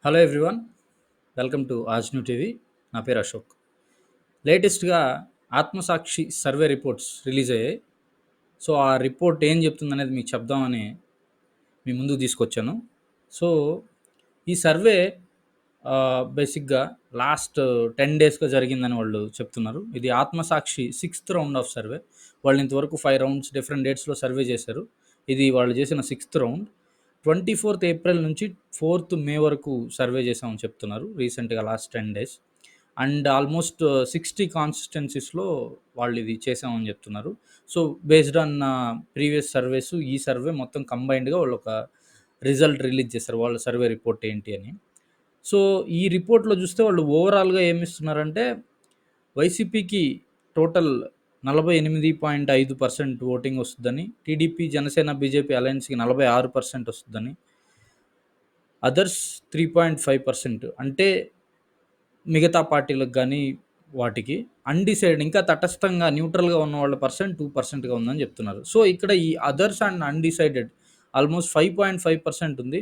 Hello everyone, welcome to Aaj new TV. నా పేరు అశోక్. లేటెస్ట్గా ఆత్మసాక్షి సర్వే రిపోర్ట్స్ రిలీజ్ అయ్యాయి. సో ఆ రిపోర్ట్ ఏం చెప్తుందనేది మీకు చెప్దామని మీ ముందుకు తీసుకొచ్చాను. సో ఈ సర్వే బేసిక్గా లాస్ట్ 10 డేస్గా జరిగిందని వాళ్ళు చెప్తున్నారు. ఇది ఆత్మసాక్షి 6th రౌండ్ ఆఫ్ సర్వే. వాళ్ళు ఇంతవరకు 5 రౌండ్స్ డిఫరెంట్ డేట్స్లో సర్వే చేశారు. ఇది వాళ్ళు చేసిన 6th రౌండ్. 24th ఏప్రిల్ నుంచి 4th మే వరకు సర్వే చేసామని చెప్తున్నారు రీసెంట్గా లాస్ట్ 10 డేస్. అండ్ ఆల్మోస్ట్ 60 కాన్స్టిట్యున్సీస్లో వాళ్ళు ఇది చేసామని చెప్తున్నారు. So based on previous surveys ఈ సర్వే మొత్తం కంబైన్డ్గా వాళ్ళు ఒక రిజల్ట్ రిలీజ్ చేశారు, వాళ్ళ సర్వే రిపోర్ట్ ఏంటి అని. సో ఈ రిపోర్ట్లో చూస్తే వాళ్ళు ఓవరాల్గా ఏమిస్తున్నారంటే వైసీపీకి టోటల్ 48.5% ఓటింగ్ వస్తుందని, టీడీపీ జనసేన బీజేపీ అలయన్స్కి 46% వస్తుందని, అదర్స్ 3.5%, అంటే మిగతా పార్టీలకు కానీ వాటికి అన్డిసైడ్ ఇంకా తటస్థంగా న్యూట్రల్గా ఉన్న వాళ్ళ పర్సెంట్ 2%గా ఉందని చెప్తున్నారు. సో ఇక్కడ ఈ అదర్స్ అండ్ అన్డిసైడెడ్ ఆల్మోస్ట్ 5.5% ఉంది.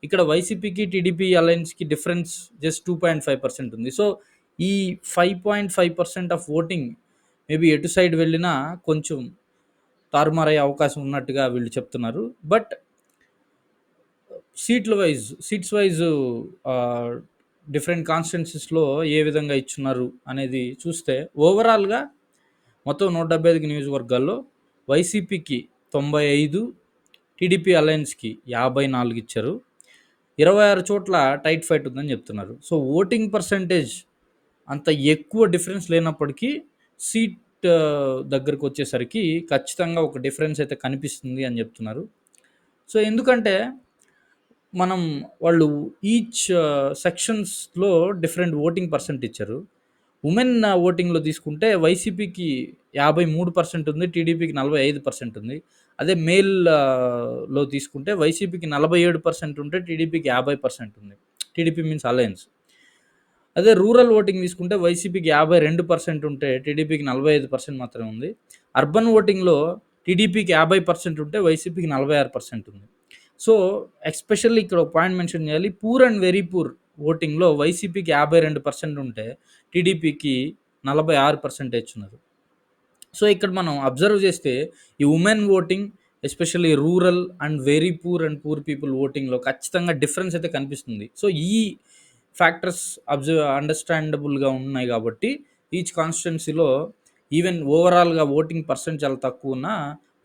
ఇక్కడ వైసీపీకి టీడీపీ అలయన్స్కి డిఫరెన్స్ జస్ట్ 2.5% ఉంది. సో ఈ 5.5% ఆఫ్ ఓటింగ్ మేబీ ఎటు సైడ్ వెళ్ళినా కొంచెం తారుమారయ్యే అవకాశం ఉన్నట్టుగా వీళ్ళు చెప్తున్నారు. బట్ సీట్స్ వైజ్ డిఫరెంట్ కాన్స్టిట్యున్సీస్లో ఏ విధంగా ఇచ్చున్నారు అనేది చూస్తే ఓవరాల్గా మొత్తం 175 నియోజకవర్గాల్లో వైసీపీకి 95, టీడీపీ అలయన్స్కి 54 ఇచ్చారు. 26 చోట్ల టైట్ ఫైట్ ఉందని చెప్తున్నారు. సో ఓటింగ్ పర్సంటేజ్ అంత ఎక్కువ డిఫరెన్స్ లేనప్పటికీ సీట్ దగ్గరకు వచ్చేసరికి ఖచ్చితంగా ఒక డిఫరెన్స్ అయితే కనిపిస్తుంది అని చెప్తున్నారు. సో ఎందుకంటే వాళ్ళు ఈచ్ సెక్షన్స్లో డిఫరెంట్ ఓటింగ్ పర్సెంట్ ఇచ్చారు. ఉమెన్ ఓటింగ్లో తీసుకుంటే వైసీపీకి 53% ఉంది, టీడీపీకి 45% ఉంది. అదే మేల్లో తీసుకుంటే వైసీపీకి 47% ఉంటే టీడీపీకి 50% ఉంది. TDP means alliance. అదే రూరల్ ఓటింగ్ తీసుకుంటే వైసీపీకి 52% ఉంటే టీడీపీకి 45% మాత్రమే ఉంది. అర్బన్ ఓటింగ్లో టీడీపీకి 50% ఉంటే వైసీపీకి 46% ఉంది. సో ఎస్పెషల్లీ ఇక్కడ ఒక పాయింట్ మెన్షన్ చేయాలి, పూర్ అండ్ వెరీ పూర్ ఓటింగ్లో వైసీపీకి 52% ఉంటే టీడీపీకి 46% ఇచ్చున్నారు. సో ఇక్కడ మనం అబ్జర్వ్ చేస్తే ఈ women voting, especially rural and very poor and poor people ఓటింగ్లో ఖచ్చితంగా డిఫరెన్స్ అయితే కనిపిస్తుంది. సో ఈ ఫ్యాక్టర్స్ అండర్స్టాండబుల్గా ఉన్నాయి కాబట్టి ఈచ్ కాన్స్టిట్యున్సీలో ఈవెన్ ఓవరాల్గా ఓటింగ్ పర్సెంట్ చాలా తక్కువ ఉన్నా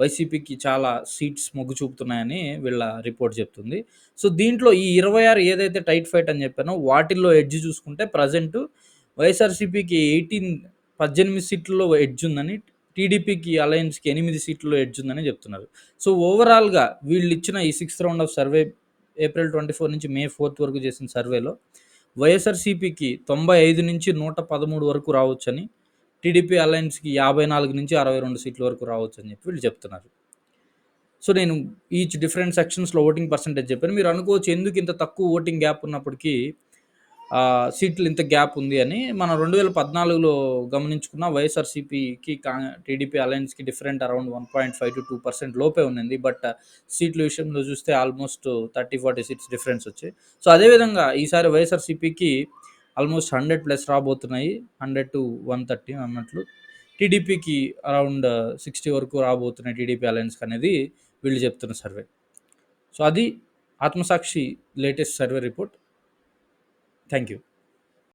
వైసీపీకి చాలా సీట్స్ మొగ్గు చూపుతున్నాయని వీళ్ళ రిపోర్ట్ చెప్తుంది. సో దీంట్లో ఈ 26 ఏదైతే టైట్ ఫైట్ అని చెప్పానో వాటిల్లో ఎడ్జ్ చూసుకుంటే ప్రజెంట్ వైఎస్ఆర్సీపీకి 18 సీట్లలో ఎడ్జ్ ఉందని, టీడీపీకి అలయన్స్కి 8 సీట్లలో ఎడ్జ్ ఉందని చెప్తున్నారు. సో ఓవరాల్గా వీళ్ళు ఇచ్చిన ఈ 6th round of survey April 24 నుంచి మే 4 వరకు చేసిన సర్వేలో వైఎస్ఆర్సీపీకి 95 నుంచి 113 వరకు రావచ్చని, టీడీపీ అలయన్స్కి 54 నుంచి 62 సీట్ల వరకు రావచ్చు అని చెప్పి వీళ్ళు చెప్తున్నారు. సో నేను ఈచ్ డిఫరెంట్ సెక్షన్స్లో ఓటింగ్ పర్సంటేజ్ చెప్పాను. మీరు అనుకోవచ్చు ఎందుకు ఇంత తక్కువ ఓటింగ్ గ్యాప్ ఉన్నప్పటికీ సీట్లు ఇంత గ్యాప్ ఉంది అని. మనం 2014లో గమనించుకున్న వైఎస్ఆర్సీపీకి టీడీపీ అలయన్స్కి డిఫరెంట్ అరౌండ్ 1.5 to 2% లోపే ఉన్నింది. బట్ సీట్ల విషయంలో చూస్తే ఆల్మోస్ట్ 30-40 సీట్స్ డిఫరెన్స్ వచ్చాయి. సో అదేవిధంగా ఈసారి వైఎస్ఆర్సీపీకి ఆల్మోస్ట్ 100+ రాబోతున్నాయి, 100 to 130 అన్నట్లు. టీడీపీకి అరౌండ్ 60 వరకు రాబోతున్నాయి టీడీపీ అలయన్స్కి అనేది వీళ్ళు చెప్తున్న సర్వే. సో అది Aatmasakshi latest survey report. Thank you.